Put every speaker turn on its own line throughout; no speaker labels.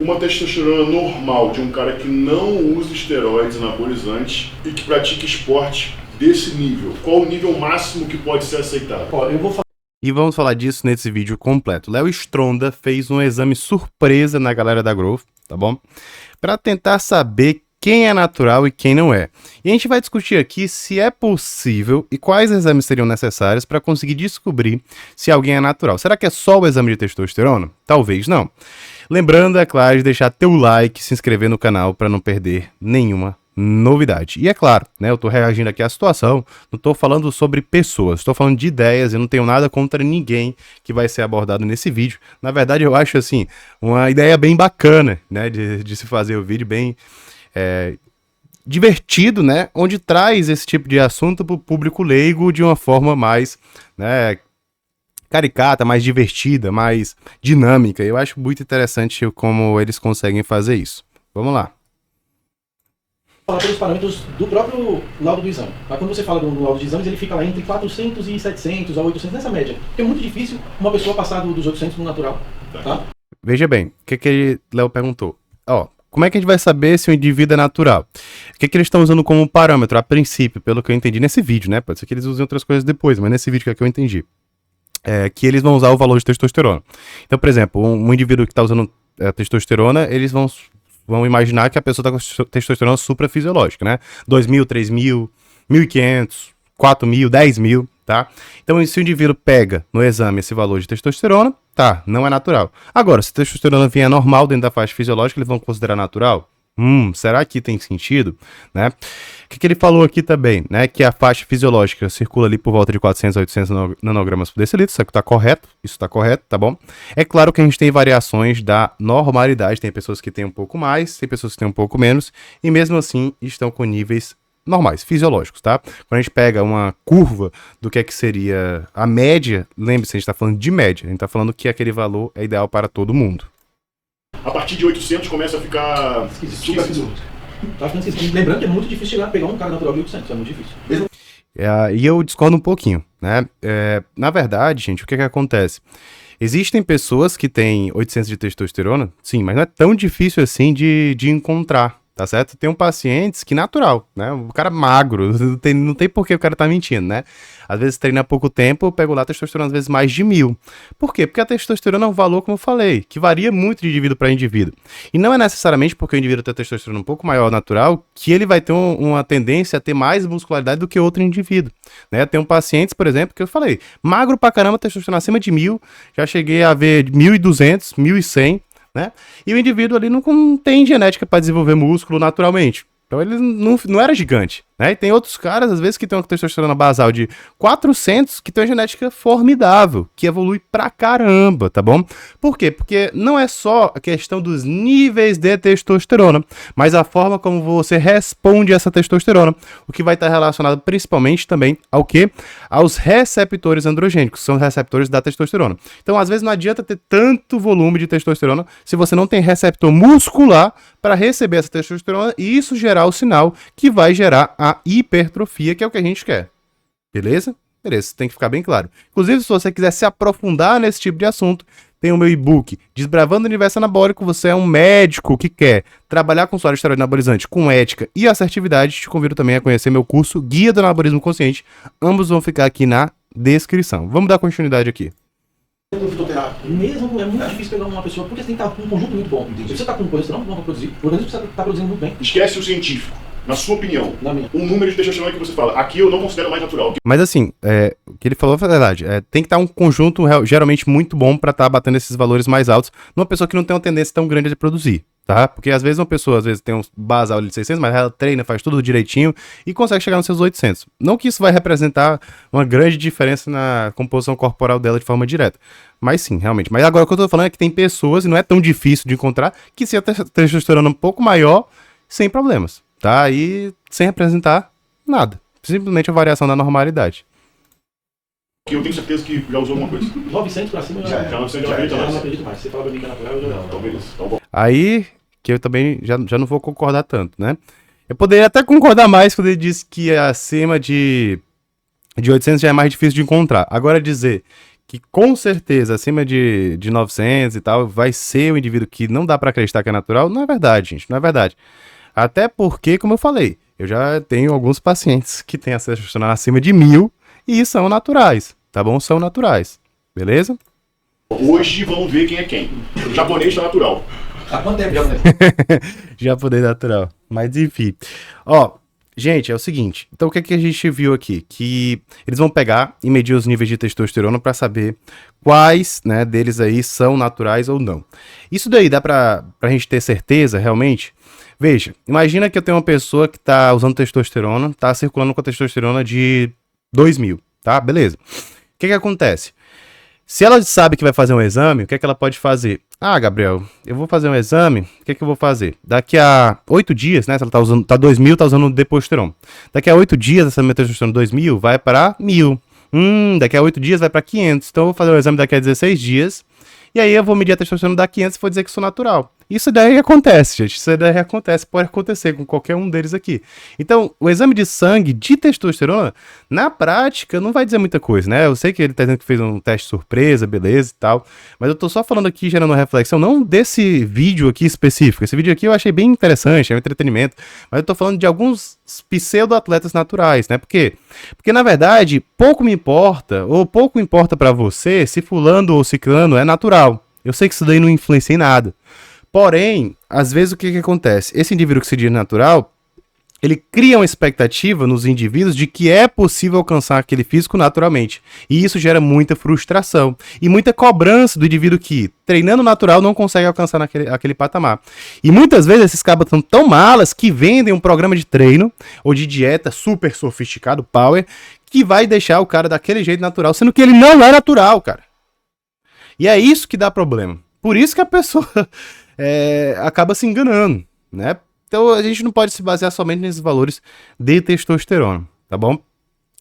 Uma testosterona normal de um cara que não usa esteroides anabolizantes e que pratica esporte desse nível, qual o nível máximo que pode ser aceitável?
E vamos falar disso nesse vídeo completo. Léo Stronda fez um exame surpresa na galera da Growth, tá bom? Para tentar saber quem é natural e quem não é. E a gente vai discutir aqui se é possível e quais exames seriam necessários para conseguir descobrir se alguém é natural. Será que é só o exame de testosterona? Talvez não. Lembrando, é claro, de deixar teu like, se inscrever no canal para não perder nenhuma novidade. E é claro, né, eu tô reagindo aqui à situação, não tô falando sobre pessoas, tô falando de ideias, eu não tenho nada contra ninguém que vai ser abordado nesse vídeo. Na verdade, eu acho, assim, uma ideia bem bacana, né, de se fazer o vídeo bem divertido, né, onde traz esse tipo de assunto pro público leigo de uma forma mais, né, caricata, mais divertida, mais dinâmica. Eu acho muito interessante como eles conseguem fazer isso. Vamos lá.
Falar pelos parâmetros do próprio laudo do exame. Mas quando você fala do laudo de exames, ele fica lá entre 400 e 700 a 800, nessa média. Porque é muito difícil uma pessoa passar dos 800 no natural, tá?
Veja bem, o que Léo perguntou? Ó, como é que a gente vai saber se o indivíduo é natural? O que eles estão usando como parâmetro, a princípio, pelo que eu entendi nesse vídeo, né? Pode ser que eles usem outras coisas depois, mas nesse vídeo que eu entendi. Que eles vão usar o valor de testosterona. Então, por exemplo, um indivíduo que está usando testosterona, eles vão imaginar que a pessoa está com testosterona suprafisiológica, né? 2.000, 3.000, 1.500, 4.000, 10.000, tá? Então, se o indivíduo pega no exame esse valor de testosterona, tá, não é natural. Agora, se a testosterona vier normal dentro da faixa fisiológica, eles vão considerar natural? Será que tem sentido, né? O que ele falou aqui também, né? Que a faixa fisiológica circula ali por volta de 400 a 800 nanogramas por decilitro, isso tá correto, tá bom? É claro que a gente tem variações da normalidade, tem pessoas que têm um pouco mais, tem pessoas que têm um pouco menos, e mesmo assim estão com níveis normais, fisiológicos, tá? Quando a gente pega uma curva do que seria a média, lembre-se, a gente tá falando de média, a gente tá falando que aquele valor é ideal para todo mundo.
A partir de 800 começa a ficar esquisito.
Tá ficando esquisito. Lembrando que é muito difícil chegar a pegar um cara natural de 800, é muito difícil.
E eu discordo um pouquinho, né? Na verdade, gente, o que acontece? Existem pessoas que têm 800 de testosterona, sim, mas não é tão difícil assim de encontrar, tá certo? Tem pacientes que natural, né? O cara magro, não tem por que o cara tá mentindo, né? Às vezes treina há pouco tempo, eu pego lá a testosterona às vezes mais de 1.000. Por quê? Porque a testosterona é um valor, como eu falei, que varia muito de indivíduo para indivíduo. E não é necessariamente porque o indivíduo tem a testosterona um pouco maior natural que ele vai ter uma tendência a ter mais muscularidade do que outro indivíduo, né? Tem pacientes, por exemplo, que eu falei, magro pra caramba, testosterona acima de 1.000, já cheguei a ver 1.200, 1.100, né? E o indivíduo ali não tem genética para desenvolver músculo naturalmente. Então ele não era gigante, né? E tem outros caras, às vezes, que tem uma testosterona basal de 400, que tem uma genética formidável, que evolui pra caramba, tá bom? Por quê? Porque não é só a questão dos níveis de testosterona, mas a forma como você responde a essa testosterona, o que vai estar relacionado principalmente também ao quê? Aos receptores androgênicos, que são os receptores da testosterona. Então, às vezes, não adianta ter tanto volume de testosterona se você não tem receptor muscular para receber essa testosterona e isso gerar o sinal que vai gerar a hipertrofia, que é o que a gente quer. Beleza? Beleza, tem que ficar bem claro. Inclusive, se você quiser se aprofundar nesse tipo de assunto, tem o meu e-book Desbravando o Universo Anabólico. Você é um médico que quer trabalhar com usuário de esteroide anabolizante com ética e assertividade. Te convido também a conhecer meu curso Guia do Anabolismo Consciente. Ambos vão ficar aqui na descrição. Vamos dar continuidade aqui.
Mesmo é muito difícil pegar uma pessoa, porque você tem que estar com um conjunto muito bom. Se você está com colesterol bom para produzir, o organismo precisa estar produzindo muito bem.
Esquece o científico. Na sua opinião, um número de testosterona que você fala, aqui eu não considero mais natural.
Mas assim, o que ele falou é verdade. Tem que estar um conjunto geralmente muito bom para estar batendo esses valores mais altos numa pessoa que não tem uma tendência tão grande de produzir, tá? Porque às vezes uma pessoa tem um basal de 600, mas ela treina, faz tudo direitinho e consegue chegar nos seus 800. Não que isso vai representar uma grande diferença na composição corporal dela de forma direta. Mas sim, realmente. Mas agora o que eu tô falando é que tem pessoas, e não é tão difícil de encontrar, que se a testosterona um pouco maior, sem problemas. Tá? E sem representar nada. Simplesmente a variação da normalidade.
Eu tenho certeza que já usou alguma coisa.
900 pra cima
já 900 já
não acredito mais. Você fala pra mim que é natural, eu já não.
Então, beleza. Então, bom.
Aí, que eu também já não vou concordar tanto, né? Eu poderia até concordar mais quando ele disse que acima de 800 já é mais difícil de encontrar. Agora dizer que com certeza acima de 900 e tal vai ser o indivíduo que não dá pra acreditar que é natural, não é verdade, gente, não é verdade. Até porque, como eu falei, eu já tenho alguns pacientes que têm a testosterona acima de 1000 e são naturais, tá bom? São naturais, beleza?
Hoje vamos ver quem é quem. O japonês tá natural.
Há quanto tempo já acontece?
Japonês natural, mas enfim. Ó, gente, é o seguinte, então o que é que a gente viu aqui? Que eles vão pegar e medir os níveis de testosterona pra saber quais, né, deles aí são naturais ou não. Isso daí dá pra gente ter certeza, realmente? Veja, imagina que eu tenho uma pessoa que tá usando testosterona, tá circulando com a testosterona de 2000, tá? Beleza. O que que acontece? Se ela sabe que vai fazer um exame, o que é que ela pode fazer? Ah, Gabriel, eu vou fazer um exame, o que é que eu vou fazer? Daqui a 8 dias, né, se ela tá usando, tá 2000, tá usando Deposteron. Daqui a 8 dias, essa minha testosterona 2000 vai para 1000. Daqui a 8 dias vai para 500. Então eu vou fazer o exame daqui a 16 dias, e aí eu vou medir a testosterona da 500 e vou dizer que sou natural. Isso daí acontece, gente. Isso daí acontece, pode acontecer com qualquer um deles aqui. Então, o exame de sangue de testosterona, na prática, não vai dizer muita coisa, né? Eu sei que ele tá dizendo que fez um teste surpresa, beleza e tal, mas eu tô só falando aqui, gerando uma reflexão, não desse vídeo aqui específico. Esse vídeo aqui eu achei bem interessante, é um entretenimento, mas eu tô falando de alguns pseudo-atletas naturais, né? Por quê? Porque, na verdade, pouco me importa, ou pouco importa pra você, se fulano ou ciclano é natural. Eu sei que isso daí não influencia em nada. Porém, às vezes o que acontece? Esse indivíduo que se diz natural, ele cria uma expectativa nos indivíduos de que é possível alcançar aquele físico naturalmente. E isso gera muita frustração e muita cobrança do indivíduo que, treinando natural, não consegue alcançar aquele patamar. E muitas vezes esses cabas são tão malas que vendem um programa de treino ou de dieta super sofisticado, power, que vai deixar o cara daquele jeito natural, sendo que ele não é natural, cara. E é isso que dá problema. Por isso que a pessoa acaba se enganando, né? Então a gente não pode se basear somente nesses valores de testosterona, tá bom?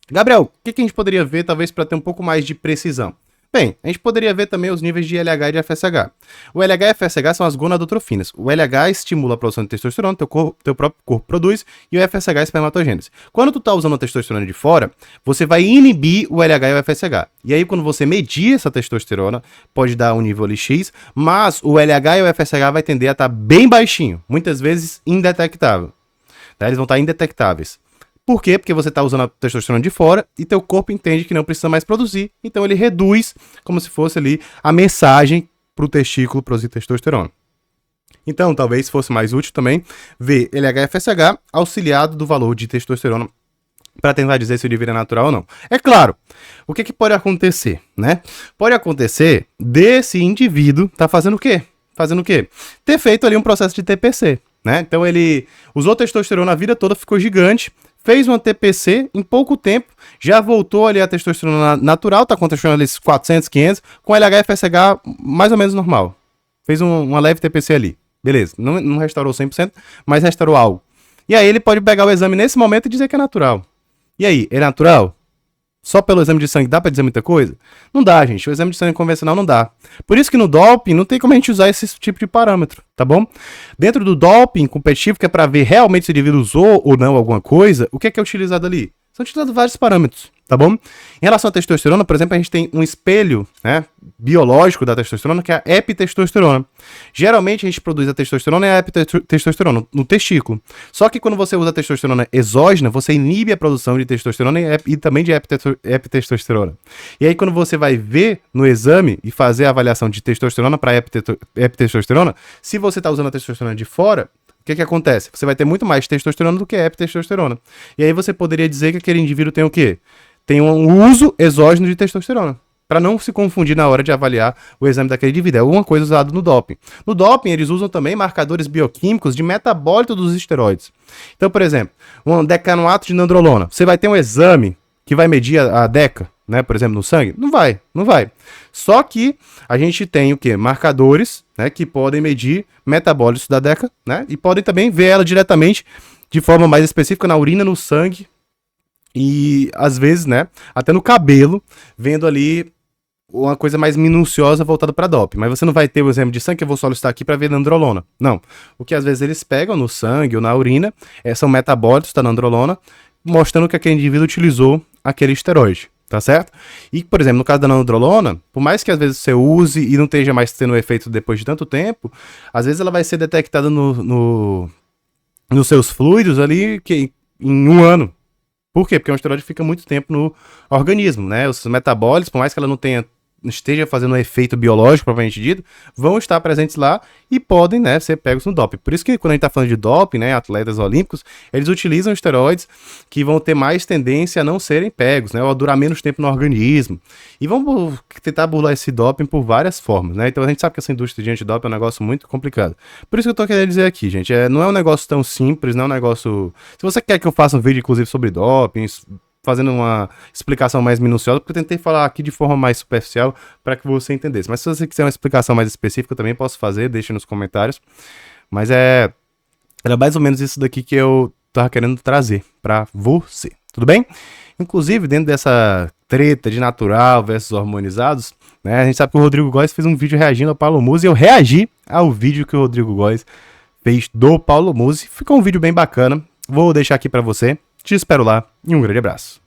Gabriel, o que a gente poderia ver, talvez, para ter um pouco mais de precisão? Bem, a gente poderia ver também os níveis de LH e de FSH. O LH e FSH são as gonadotrofinas. O LH estimula a produção de testosterona, teu próprio corpo produz, e o FSH é a espermatogênese. Quando tu tá usando a testosterona de fora, você vai inibir o LH e o FSH. E aí, quando você medir essa testosterona, pode dar um nível ali X, mas o LH e o FSH vai tender a estar bem baixinho, muitas vezes indetectável. Tá? Eles vão estar indetectáveis. Por quê? Porque você está usando a testosterona de fora e teu corpo entende que não precisa mais produzir, então ele reduz como se fosse ali a mensagem para o testículo produzir testosterona. Então, talvez fosse mais útil também ver LH-FSH auxiliado do valor de testosterona para tentar dizer se o indivíduo é natural ou não. É claro, o que pode acontecer, né? Pode acontecer desse indivíduo tá fazendo o quê? Fazendo o quê? Ter feito ali um processo de TPC, né? Então ele usou testosterona a vida toda, ficou gigante, fez uma TPC, em pouco tempo, já voltou ali a testosterona natural, tá com a testosterona ali 400, 500, com LH-FSH mais ou menos normal. Fez uma leve TPC ali. Beleza, não restaurou 100%, mas restaurou algo. E aí ele pode pegar o exame nesse momento e dizer que é natural. E aí, é natural? Só pelo exame de sangue dá pra dizer muita coisa? Não dá, gente. O exame de sangue convencional não dá. Por isso que no doping não tem como a gente usar esse tipo de parâmetro, tá bom? Dentro do doping competitivo, que é pra ver realmente se o indivíduo usou ou não alguma coisa, o que é utilizado ali? São utilizados vários parâmetros, tá bom? Em relação à testosterona, por exemplo, a gente tem um espelho, né, biológico da testosterona, que é a epitestosterona. Geralmente a gente produz a testosterona e a epitestosterona no testículo. Só que quando você usa a testosterona exógena, você inibe a produção de testosterona e também de epitestosterona. E aí quando você vai ver no exame e fazer a avaliação de testosterona para epitestosterona, se você está usando a testosterona de fora, o que acontece? Você vai ter muito mais testosterona do que epitestosterona. E aí você poderia dizer que aquele indivíduo tem o quê? Tem um uso exógeno de testosterona. Para não se confundir na hora de avaliar o exame daquele indivíduo. É alguma coisa usada no doping. No doping, eles usam também marcadores bioquímicos de metabólito dos esteroides. Então, por exemplo, um decanoato de nandrolona. Você vai ter um exame que vai medir a deca, né, por exemplo, no sangue? Não vai. Só que a gente tem o quê? Marcadores, né, que podem medir metabólitos da deca, né, e podem também ver ela diretamente, de forma mais específica, na urina, no sangue e, às vezes, né, até no cabelo, vendo ali uma coisa mais minuciosa voltada para doping. Mas você não vai ter o exame de sangue que eu vou solicitar aqui para ver nandrolona. Não. O que às vezes eles pegam no sangue ou na urina são metabólitos da nandrolona, mostrando que aquele indivíduo utilizou aquele esteroide, Tá certo? E, por exemplo, no caso da nandrolona, por mais que às vezes você use e não esteja mais tendo efeito depois de tanto tempo, às vezes ela vai ser detectada nos seus fluidos ali em 1 ano. Por quê? Porque um esteroide fica muito tempo no organismo, né? Os metabólitos, por mais que ela não esteja fazendo um efeito biológico, propriamente dito, vão estar presentes lá e podem, né, ser pegos no doping. Por isso que quando a gente está falando de doping, né, atletas olímpicos, eles utilizam esteroides que vão ter mais tendência a não serem pegos, né, ou a durar menos tempo no organismo. E vão tentar burlar esse doping por várias formas, né? Então a gente sabe que essa indústria de antidoping é um negócio muito complicado. Por isso que eu tô querendo dizer aqui, gente, não é um negócio tão simples, não é um negócio... Se você quer que eu faça um vídeo, inclusive, sobre doping, fazendo uma explicação mais minuciosa, porque eu tentei falar aqui de forma mais superficial para que você entendesse. Mas se você quiser uma explicação mais específica, eu também posso fazer, deixa nos comentários. Mas era mais ou menos isso daqui que eu tava querendo trazer para você, tudo bem? Inclusive, dentro dessa treta de natural versus hormonizados, né, a gente sabe que o Rodrigo Góes fez um vídeo reagindo ao Paulo Musi, e eu reagi ao vídeo que o Rodrigo Góes fez do Paulo Musi. Ficou um vídeo bem bacana, vou deixar aqui para você. Te espero lá e um grande abraço.